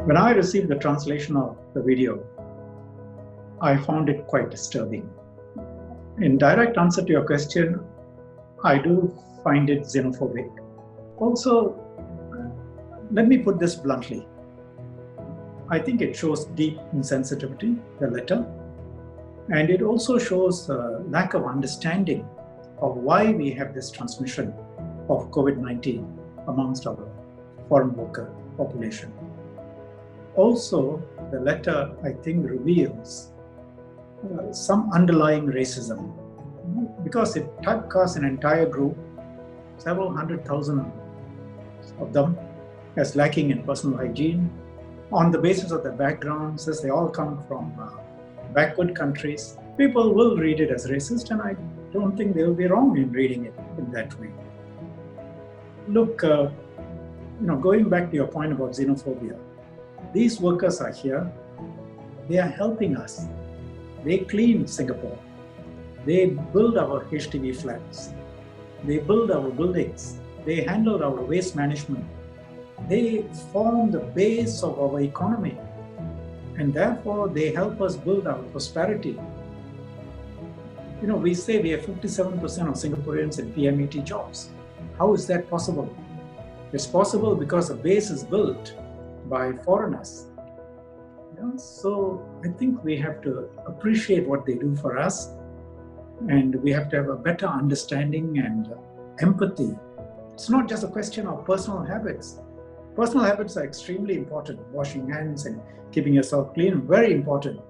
When I received the translation of the video, I found it quite disturbing. In direct answer to your question, I do find it xenophobic. Also, let me put this bluntly. I think it shows deep insensitivity, the letter, and it also shows a lack of understanding of why we have this transmission of COVID-19 amongst our foreign worker population. Also, the letter, I think, reveals some underlying racism because it typecasts an entire group, several 100,000 of them, as lacking in personal hygiene on the basis of their backgrounds, as they all come from backward countries. People will read it as racist, and I don't think they will be wrong in reading it in that way. Look, going back to your point about xenophobia, these workers are here. They are helping us. They clean Singapore. They build our HDB flats. They build our buildings. They handle our waste management. They form the base of our economy. And therefore, they help us build our prosperity. We say we have 57% of Singaporeans in PMET jobs. How is that possible? It's possible because the base is built by foreigners. So I think we have to appreciate what they do for us, and we have to have a better understanding and empathy. It's not just a question of personal habits. Personal habits are extremely important. Washing hands and keeping yourself clean, very important.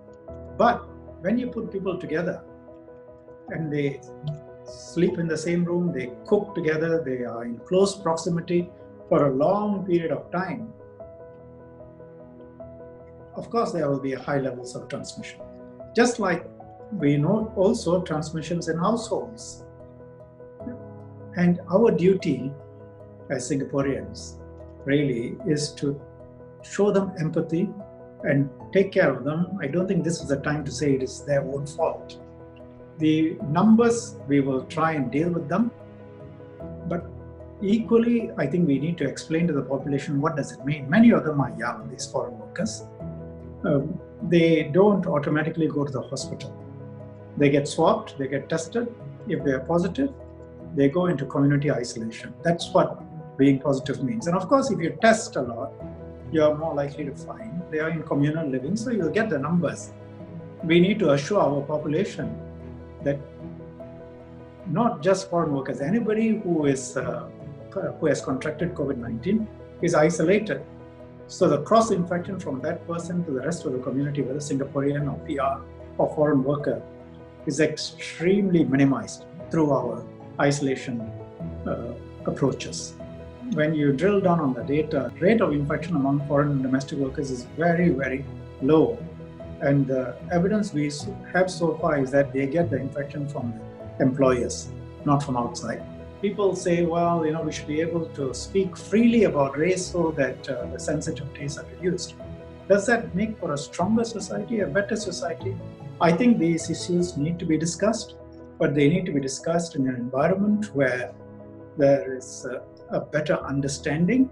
But when you put people together and they sleep in the same room, they cook together, they are in close proximity for a long period of time, of course there will be high levels of transmission. Just like we know also transmissions in households. And our duty as Singaporeans really is to show them empathy and take care of them. I don't think this is the time to say it is their own fault. The numbers, we will try and deal with them, but equally, I think we need to explain to the population what does it mean. Many of them are young, these foreign workers. They don't automatically go to the hospital. They get swabbed, they get tested. If they are positive, they go into community isolation. That's what being positive means. And of course, if you test a lot, you're more likely to find they are in communal living, so you'll get the numbers. We need to assure our population that not just foreign workers, anybody who has contracted COVID-19 is isolated. So the cross-infection from that person to the rest of the community, whether Singaporean or PR or foreign worker, is extremely minimized through our isolation approaches. When you drill down on the data, rate of infection among foreign and domestic workers is very, very low. And the evidence we have so far is that they get the infection from the employers, not from outside. People say, well, we should be able to speak freely about race so that the sensitivities are reduced. Does that make for a stronger society, a better society? I think these issues need to be discussed, but they need to be discussed in an environment where there is a better understanding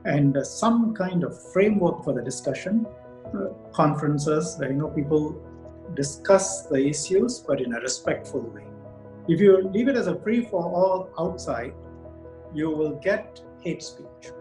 and some kind of framework for the discussion. Conferences where people discuss the issues, but in a respectful way. If you leave it as a free for all outside, you will get hate speech.